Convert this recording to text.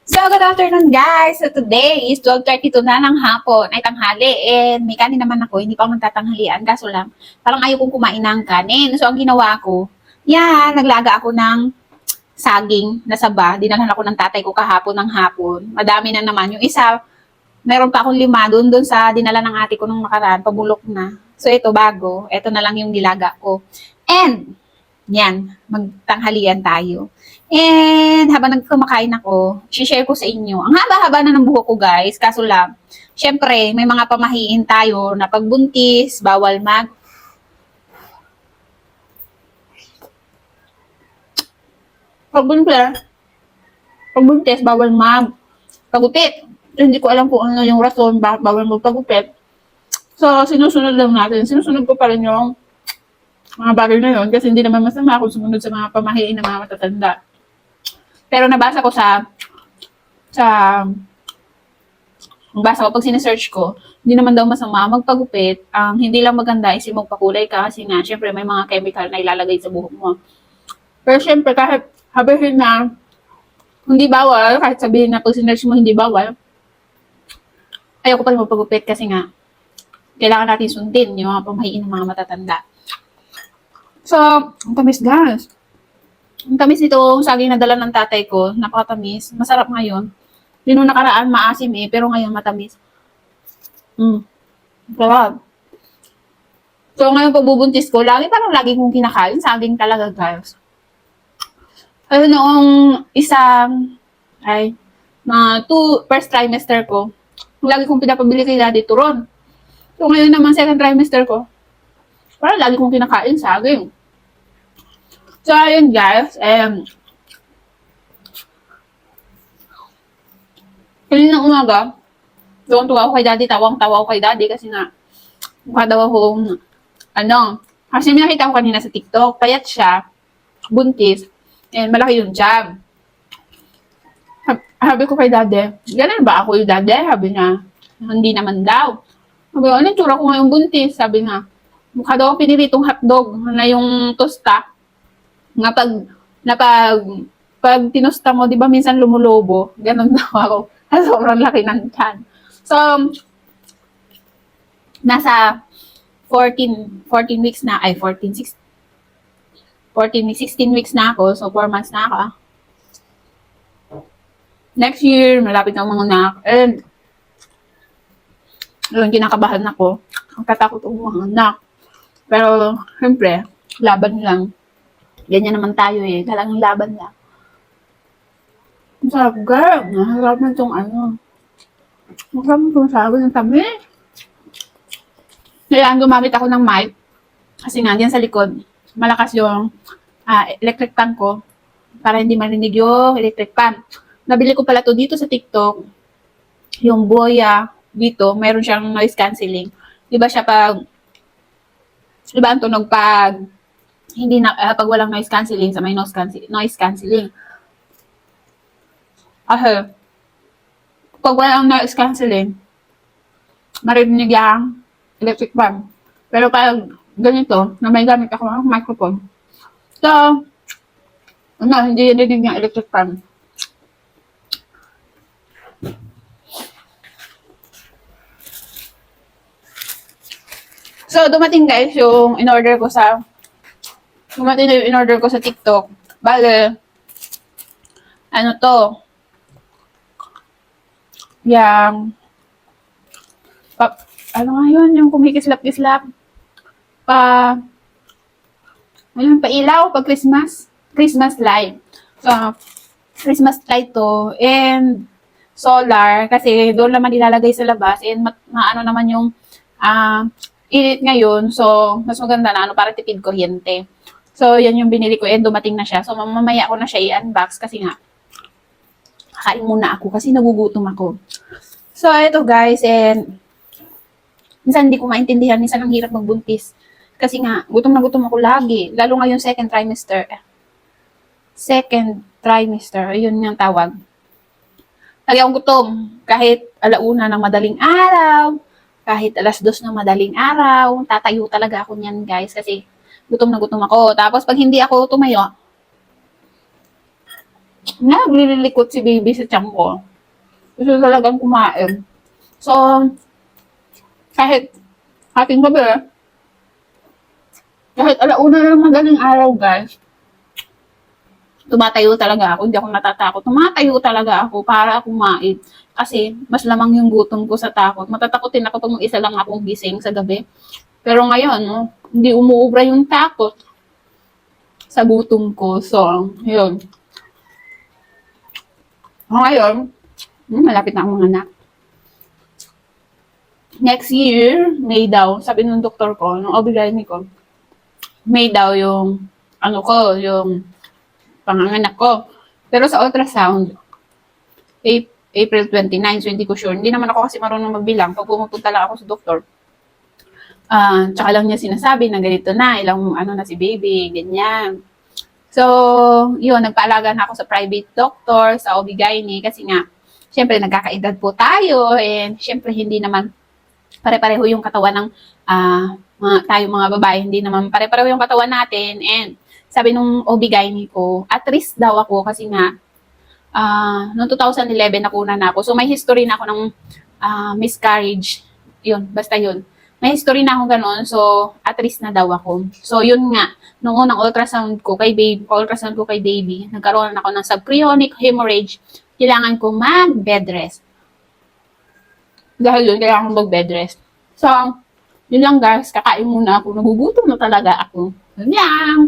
So, good afternoon guys. So, today is 12:32 na ng hapon, ay tanghali. And may kanin naman ako, hindi pa ako nagtatanghalian. Kaso lang, parang ayaw kong kumain ng kanin. So, ang ginawa ko, naglaga ako ng saging na saba. Dinalhan ako ng tatay ko kahapon ng hapon. Madami na naman. Yung isa, meron pa akong 5 doon sa dinala ng ate ko nung nakaraan, pabulok na. So, ito bago. Ito na lang yung nilaga ko. And, magtanghalian tayo. And habang nagkumakain ako, share ko sa inyo. Ang haba-haba na ng buhok ko guys, kaso lang, syempre, may mga pamahiin tayo na pagbuntis, bawal pagbuntis, bawal pagupit. Hindi ko alam kung ano yung rason bakit bawal magpagupit. So, sinusunod lang natin. Sinusunod ko pa rin yung mga bagay na yun kasi hindi naman masama kung sumunod sa mga pamahiin ng mga matatanda. Pero nabasa ko pag sinesearch ko, hindi naman daw masama magpagupit. Ang hindi lang maganda is yung magpakulay ka kasi nga, syempre may mga chemical na ilalagay sa buhok mo. Pero syempre, kahit sabihin na hindi bawal, kahit sabihin na pag sinearch mo hindi bawal, ayaw ko pa rin magpagupit kasi nga, kailangan natin sundin yung mga pamahiin ng mga matatanda. So, ang tamis guys. Ang tamis nito, saging na dala ng tatay ko, napakatamis. Masarap ngayon. Di nung nakaraan, maasim pero ngayon matamis. Sarap. So, ngayon pagbubuntis ko, lagi kong kinakain, saging talaga guys. Ayun, noong first trimester ko, lagi kong pinapabili kay daddy turon. So, ngayon naman, second trimester ko, parang lagi kong kinakain saging. So, ayun guys, kaninang umaga, tuwang-tuwa ako kay daddy, tawang-tawa ako kay daddy kasi nga, mukha daw akong, kasi may nakita ko kanina sa TikTok, payat siya, buntis, and malaki yung tiyan. Sabi ko kay daddy, ganun ba ako yung daddy? Sabi niya, hindi naman daw. Sabi ko, anong tsura ko ngayong buntis? Sabi nga, mukha daw akong piniritong hotdog na yung tosta. Pag tinusta mo, di ba minsan lumulobo? Ganun daw ako. Sobrang laki ng tiyan. So, nasa 16 weeks na ako. So, 4 months na ako. Next year, malapit na ang mga anak. And, yun, kinakabahan ako. Ang katakot ang mga anak. Pero, siyempre, laban lang. Ganyan naman tayo talagang laban lang. Ang sarap girl. Naharap na itong masarap na itong sabi ng tabi. Kaya gumamit ako ng mic. Kasi nga, diyan sa likod, malakas yung electric fan ko para hindi marinig yung electric fan. Nabili ko pala to dito sa TikTok. Yung Boya dito, mayroon siyang noise cancelling. Diba ang tunog pag pag walang noise cancelling sa may noise cancelling. Pag walang noise cancelling, marinig yung electric fan. Pero pag ganito, na may gamit ako ng microphone, so, hindi rinig yung electric fan. So, dumating guys yung in-order ko sa TikTok. Bale, yung kumikislap-kislap, pailaw, pag Christmas light. So, Christmas light to, and solar, kasi doon naman ilalagay sa labas, and maano naman yung, init ngayon, so, mas maganda na, para tipid kuryente. So, yan yung binili ko, and dumating na siya. So, mamaya ko na siya i-unbox, kasi nga, kakain muna ako, kasi nagugutom ako. So, ito guys, and, minsan hindi ko maintindihan, minsan ang hirap magbuntis. Kasi nga, gutom na gutom ako lagi, lalo ngayon second trimester, ayun yung tawag. Lagi akong gutom, kahit 1:00 ng madaling araw, kahit 2:00 ng madaling araw, tatayo talaga ako niyan guys, kasi gutom na gutom ako. Tapos pag hindi ako tumayo, naglililikot si baby sa tiyan ko. Gusto talagang kumain. So, kahit ating gabi, kahit alauna ng madaling araw, guys, tumatayo talaga ako. Hindi ako natatakot. Tumatayo talaga ako para kumain. Kasi, mas lamang yung gutom ko sa takot. Matatakotin ako kung isa lang akong gising sa gabi. Pero ngayon, no, hindi umuubra yung takot sa gutom ko. So, yun. Ngayon, malapit na akong mga anak. Next year, May daw, sabi ng doktor ko, ng OB-GYN ko, May daw yung, yung panganganak ko. Pero sa ultrasound, April 29, so hindi ko sure. Hindi naman ako kasi marunong magbilang. Pag pumupunta lang ako sa doktor, tsaka lang niya sinasabi na ganito na, ilang na si baby, ganyan. So, yun, nagpaalaga na ako sa private doctor, sa OB-GYN, kasi nga, syempre, nagkakaedad po tayo, and syempre, hindi naman pare-pareho yung katawan ng tayo mga babae, hindi naman pare-pareho yung katawan natin, and sabi nung OB-GYN ko, at risk daw ako, kasi nga, noong 2011, nakuna na ako, so may history na ako ng miscarriage, yun, basta yun. May history na ako gano'n, so at risk na daw ako. So yun nga, nung unang ultrasound ko kay baby, nagkaroon ako ng subchorionic hemorrhage, kailangan ko mag-bed rest. Dahil yun, kailangan ko mag-bed rest. So, yun lang guys, kakain muna ako, nagugutom na talaga ako. Yun lang.